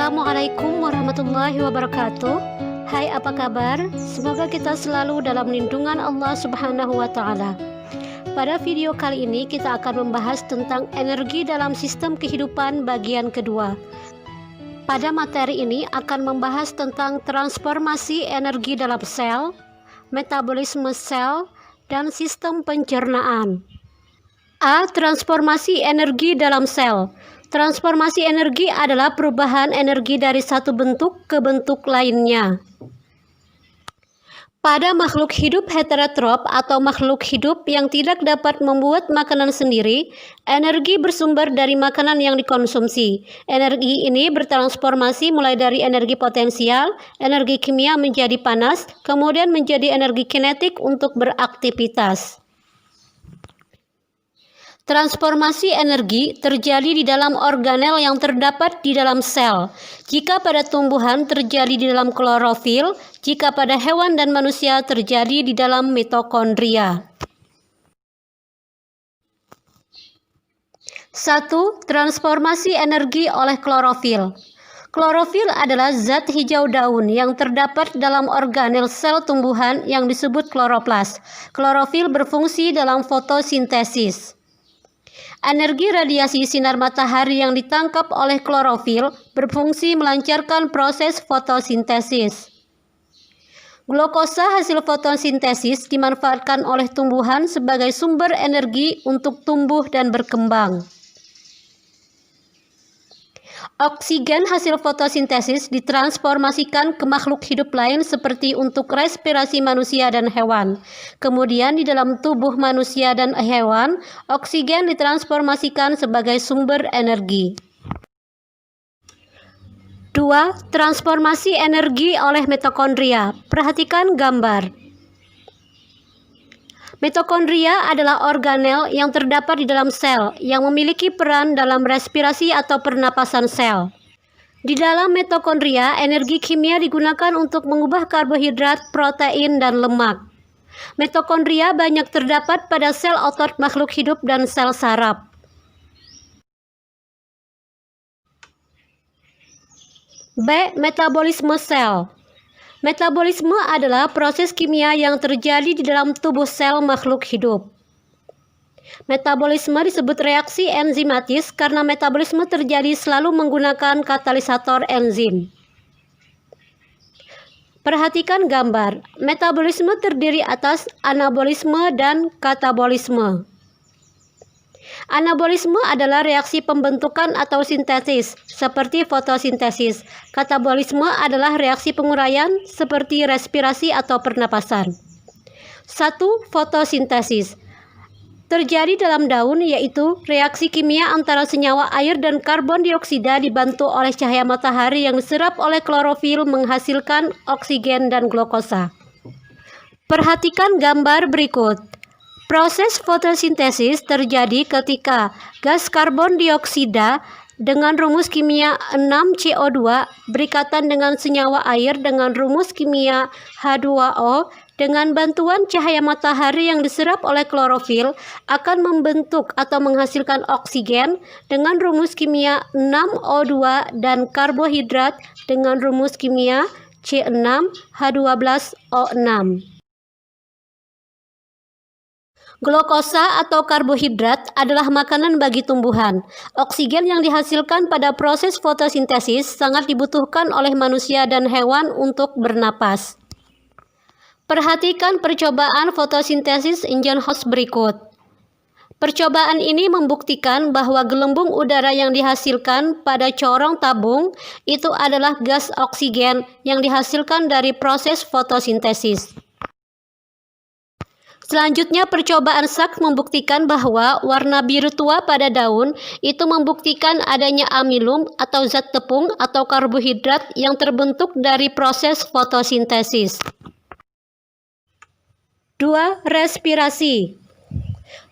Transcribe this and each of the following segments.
Assalamualaikum warahmatullahi wabarakatuh. Hai, apa kabar? Semoga kita selalu dalam lindungan Allah Subhanahu wa Ta'ala. Pada video kali ini kita akan membahas tentang energi dalam sistem kehidupan bagian kedua. Pada materi ini akan membahas tentang transformasi energi dalam sel, metabolisme sel, dan sistem pencernaan. A. Transformasi energi dalam sel. Transformasi energi adalah perubahan energi dari satu bentuk ke bentuk lainnya. Pada makhluk hidup heterotrop atau makhluk hidup yang tidak dapat membuat makanan sendiri, energi bersumber dari makanan yang dikonsumsi. Energi ini bertransformasi mulai dari energi potensial, energi kimia menjadi panas, kemudian menjadi energi kinetik untuk beraktivitas. Transformasi energi terjadi di dalam organel yang terdapat di dalam sel. Jika pada tumbuhan terjadi di dalam klorofil, jika pada hewan dan manusia terjadi di dalam mitokondria. 1. Transformasi energi oleh klorofil. Klorofil adalah zat hijau daun yang terdapat dalam organel sel tumbuhan yang disebut kloroplas. Klorofil berfungsi dalam fotosintesis. Energi radiasi sinar matahari yang ditangkap oleh klorofil berfungsi melancarkan proses fotosintesis. Glukosa hasil fotosintesis dimanfaatkan oleh tumbuhan sebagai sumber energi untuk tumbuh dan berkembang. Oksigen hasil fotosintesis ditransformasikan ke makhluk hidup lain seperti untuk respirasi manusia dan hewan. Kemudian di dalam tubuh manusia dan hewan, oksigen ditransformasikan sebagai sumber energi. 2. Transformasi energi oleh mitokondria. Perhatikan gambar. Mitokondria adalah organel yang terdapat di dalam sel yang memiliki peran dalam respirasi atau pernapasan sel. Di dalam mitokondria, energi kimia digunakan untuk mengubah karbohidrat, protein, dan lemak. Mitokondria banyak terdapat pada sel otot makhluk hidup dan sel saraf. B. Metabolisme sel. Metabolisme adalah proses kimia yang terjadi di dalam tubuh sel makhluk hidup. Metabolisme disebut reaksi enzimatis karena metabolisme terjadi selalu menggunakan katalisator enzim. Perhatikan gambar. Metabolisme terdiri atas anabolisme dan katabolisme. Anabolisme adalah reaksi pembentukan atau sintesis, seperti fotosintesis. Katabolisme adalah reaksi penguraian, seperti respirasi atau pernapasan. 1. Fotosintesis terjadi dalam daun, yaitu reaksi kimia antara senyawa air dan karbon dioksida dibantu oleh cahaya matahari yang diserap oleh klorofil menghasilkan oksigen dan glukosa. Perhatikan gambar berikut. Proses fotosintesis terjadi ketika gas karbon dioksida dengan rumus kimia 6CO2 berikatan dengan senyawa air dengan rumus kimia H2O dengan bantuan cahaya matahari yang diserap oleh klorofil akan membentuk atau menghasilkan oksigen dengan rumus kimia 6O2 dan karbohidrat dengan rumus kimia C6H12O6. Glukosa atau karbohidrat adalah makanan bagi tumbuhan. Oksigen yang dihasilkan pada proses fotosintesis sangat dibutuhkan oleh manusia dan hewan untuk bernapas. Perhatikan percobaan fotosintesis Ingenhousz berikut. Percobaan ini membuktikan bahwa gelembung udara yang dihasilkan pada corong tabung itu adalah gas oksigen yang dihasilkan dari proses fotosintesis. Selanjutnya, percobaan Sachs membuktikan bahwa warna biru tua pada daun itu membuktikan adanya amilum atau zat tepung atau karbohidrat yang terbentuk dari proses fotosintesis. 2. Respirasi.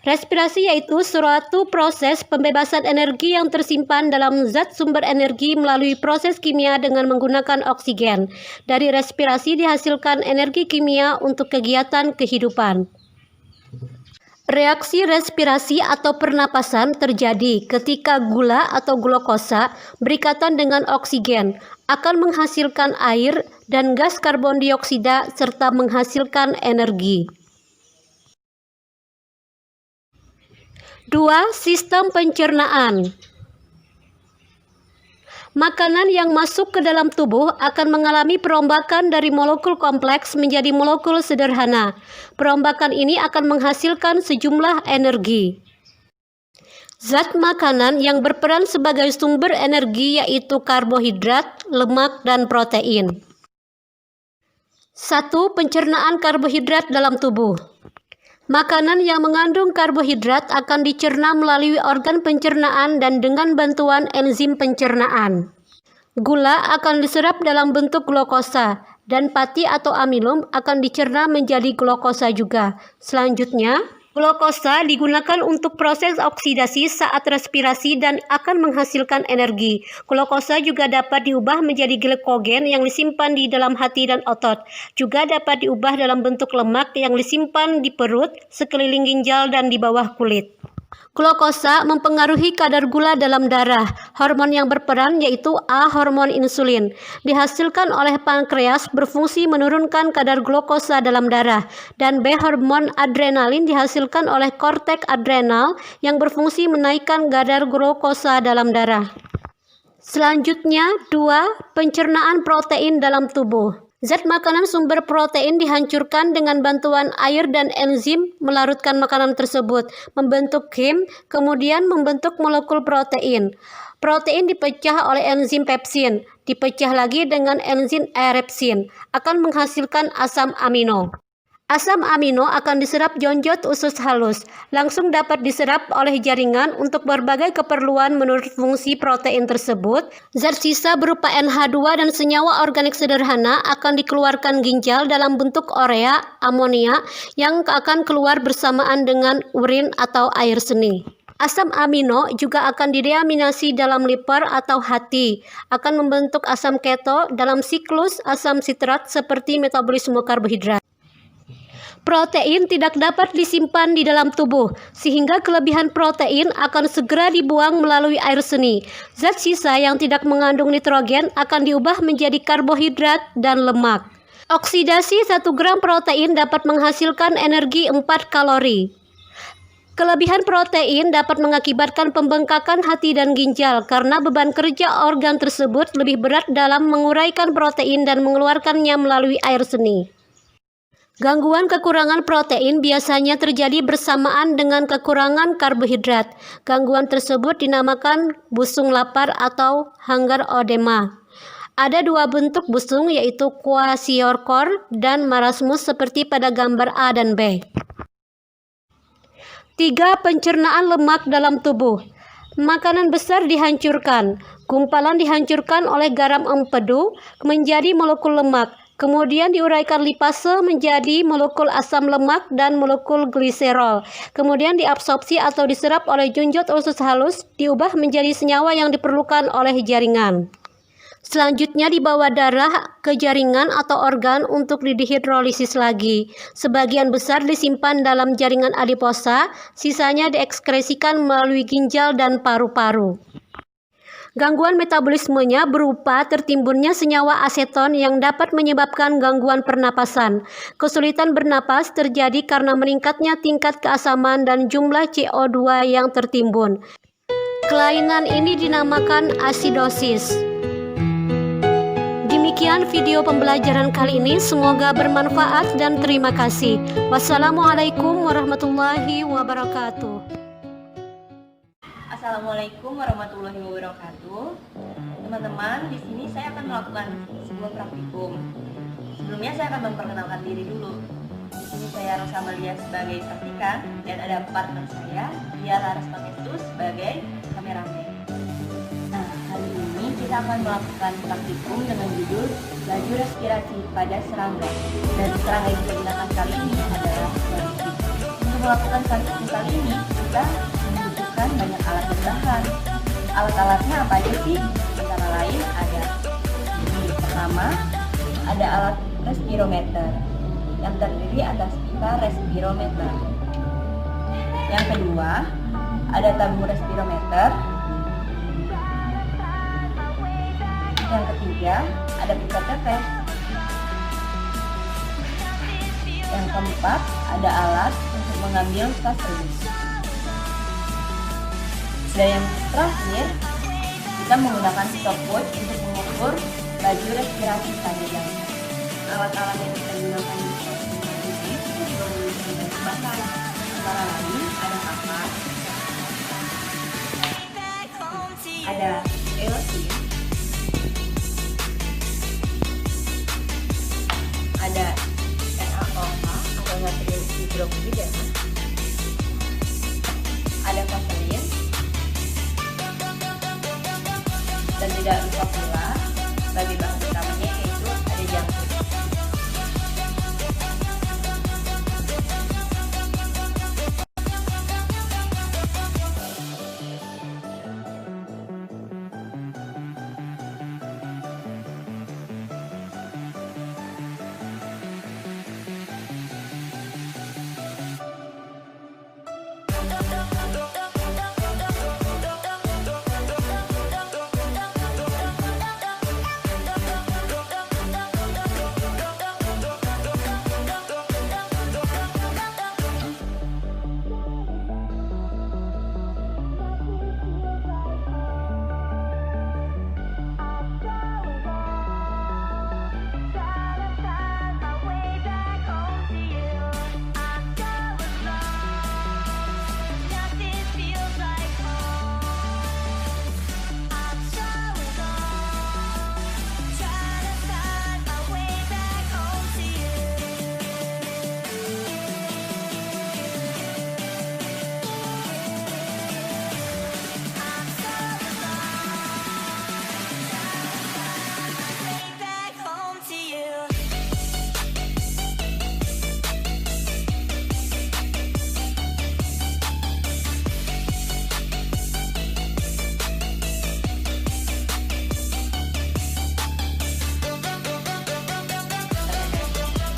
Respirasi yaitu suatu proses pembebasan energi yang tersimpan dalam zat sumber energi melalui proses kimia dengan menggunakan oksigen. Dari respirasi dihasilkan energi kimia untuk kegiatan kehidupan. Reaksi respirasi atau pernapasan terjadi ketika gula atau glukosa berikatan dengan oksigen, akan menghasilkan air dan gas karbon dioksida serta menghasilkan energi. 2. Sistem pencernaan. Makanan yang masuk ke dalam tubuh akan mengalami perombakan dari molekul kompleks menjadi molekul sederhana. Perombakan ini akan menghasilkan sejumlah energi. Zat makanan yang berperan sebagai sumber energi yaitu karbohidrat, lemak, dan protein. 1. Pencernaan karbohidrat dalam tubuh. Makanan yang mengandung karbohidrat akan dicerna melalui organ pencernaan dan dengan bantuan enzim pencernaan. Gula akan diserap dalam bentuk glukosa, dan pati atau amilum akan dicerna menjadi glukosa juga. Selanjutnya, glukosa digunakan untuk proses oksidasi saat respirasi dan akan menghasilkan energi. Glukosa juga dapat diubah menjadi glikogen yang disimpan di dalam hati dan otot. Juga dapat diubah dalam bentuk lemak yang disimpan di perut, sekeliling ginjal, dan di bawah kulit. Glukosa mempengaruhi kadar gula dalam darah. Hormon yang berperan yaitu A. Hormon insulin. Dihasilkan oleh pankreas berfungsi menurunkan kadar glukosa dalam darah. Dan B. Hormon adrenalin dihasilkan oleh korteks adrenal yang berfungsi menaikkan kadar glukosa dalam darah. Selanjutnya, 2. Pencernaan protein dalam tubuh. Zat makanan sumber protein dihancurkan dengan bantuan air dan enzim melarutkan makanan tersebut, membentuk heme, kemudian membentuk molekul protein. Protein dipecah oleh enzim pepsin, dipecah lagi dengan enzim erepsin, akan menghasilkan asam amino. Asam amino akan diserap jonjot usus halus, langsung dapat diserap oleh jaringan untuk berbagai keperluan menurut fungsi protein tersebut. Zat sisa berupa NH2 dan senyawa organik sederhana akan dikeluarkan ginjal dalam bentuk urea, amonia yang akan keluar bersamaan dengan urin atau air seni. Asam amino juga akan dideaminasi dalam liver atau hati, akan membentuk asam keto dalam siklus asam sitrat seperti metabolisme karbohidrat. Protein tidak dapat disimpan di dalam tubuh, sehingga kelebihan protein akan segera dibuang melalui air seni. Zat sisa yang tidak mengandung nitrogen akan diubah menjadi karbohidrat dan lemak. Oksidasi 1 gram protein dapat menghasilkan energi 4 kalori. Kelebihan protein dapat mengakibatkan pembengkakan hati dan ginjal karena beban kerja organ tersebut lebih berat dalam menguraikan protein dan mengeluarkannya melalui air seni. Gangguan kekurangan protein biasanya terjadi bersamaan dengan kekurangan karbohidrat. Gangguan tersebut dinamakan busung lapar atau hunger edema. Ada 2 bentuk busung yaitu kwashiorkor dan marasmus seperti pada gambar A dan B. 3. Pencernaan lemak dalam tubuh. Makanan besar dihancurkan. Gumpalan dihancurkan oleh garam empedu menjadi molekul lemak. Kemudian diuraikan lipase menjadi molekul asam lemak dan molekul gliserol. Kemudian diabsorpsi atau diserap oleh jonjot usus halus, diubah menjadi senyawa yang diperlukan oleh jaringan. Selanjutnya dibawa darah ke jaringan atau organ untuk dihidrolisis lagi. Sebagian besar disimpan dalam jaringan adiposa, sisanya diekskresikan melalui ginjal dan paru-paru. Gangguan metabolismenya berupa tertimbunnya senyawa aseton yang dapat menyebabkan gangguan pernapasan. Kesulitan bernapas terjadi karena meningkatnya tingkat keasaman dan jumlah CO2 yang tertimbun. Kelainan ini dinamakan asidosis. Demikian video pembelajaran kali ini, semoga bermanfaat dan terima kasih. Wassalamualaikum warahmatullahi wabarakatuh. Assalamualaikum warahmatullahi wabarakatuh. Teman-teman, di sini saya akan melakukan sebuah praktikum. Sebelumnya saya akan memperkenalkan diri dulu. Di sini saya Rosa Amalia sebagai praktikan dan ada partner saya, dia Laras Pangestu sebagai kameramen. Nah, hari ini kita akan melakukan praktikum dengan judul laju respirasi pada serangga. Dan serangga yang kita gunakan kali ini adalah serangga. Untuk melakukan praktikum kali ini, kita banyak alat dan bahan. Alat-alatnya apa aja sih? Antara lain ada pertama, ada alat respirometer yang terdiri atas pipa respirometer. Yang kedua, ada tabung respirometer. Yang ketiga, ada pipet tetes. Yang keempat, ada alat untuk mengambil tas terbit. Dan yang terakhir, kita menggunakan stopwatch untuk mengukur laju respirasi pada jantung. Alat-alat yang kita gunakan di stopwatch ini juga memiliki banyak bahan, antara lain ada kapas, ada eosin, ada NaOH atau natrium hidroksida, ada vaselin, dan tidak lupa pula bagi bahan utamanya yaitu ada jangkrik.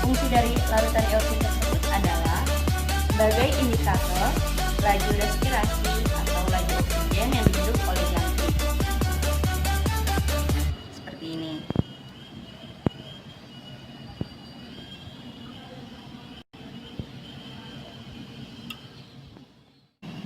Fungsi dari larutan eosin tersebut adalah sebagai indikator laju respirasi atau laju oksigen yang dihirup oleh jangkrik. Seperti ini.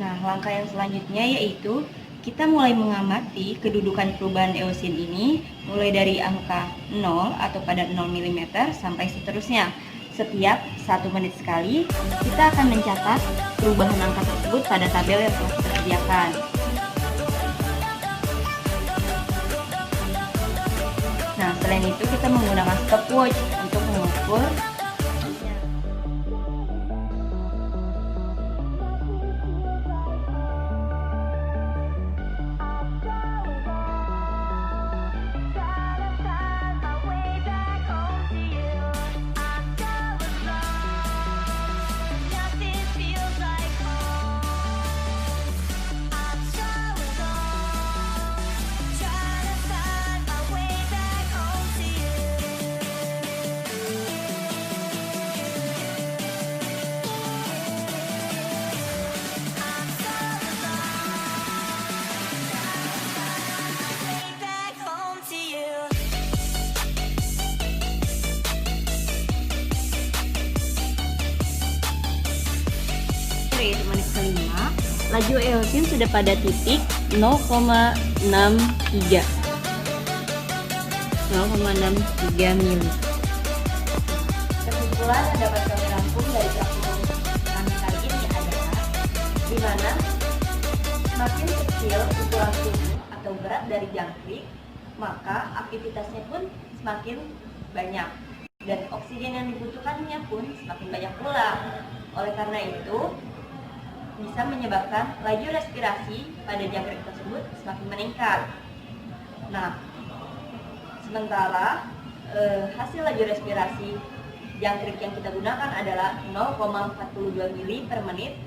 Nah, langkah yang selanjutnya yaitu kita mulai mengamati kedudukan perubahan eosin ini mulai dari angka 0 atau pada 0 mm sampai seterusnya. Setiap 1 menit sekali, kita akan mencatat perubahan angka tersebut pada tabel yang telah kita sediakan. Nah, selain itu kita menggunakan stopwatch untuk mengukur yaitu menit kelima, laju eosin sudah pada titik 0,63 mili. Kesimpulan yang dapat kami rangkum dari praktikum kami kali ini adalah di mana semakin kecil ukuran tubuh atau berat dari jangkrik, maka aktivitasnya pun semakin banyak dan oksigen yang dibutuhkannya pun semakin banyak pula. Oleh karena itu, bisa menyebabkan laju respirasi pada jangkrik tersebut semakin meningkat. Nah, sementara hasil laju respirasi jangkrik yang kita gunakan adalah 0,42 mili per menit.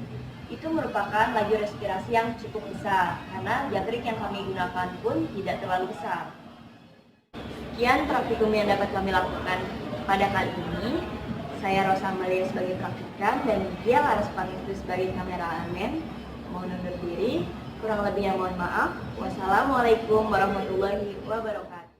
Itu merupakan laju respirasi yang cukup besar karena jangkrik yang kami gunakan pun tidak terlalu besar. Sekian praktikum yang dapat kami lakukan pada kali ini. Saya Rosa Amalia sebagai praktikan dan dia Laras Pangestu sebagai kameramen. Mohon undur diri. Kurang lebihnya mohon maaf. Wassalamualaikum warahmatullahi wabarakatuh.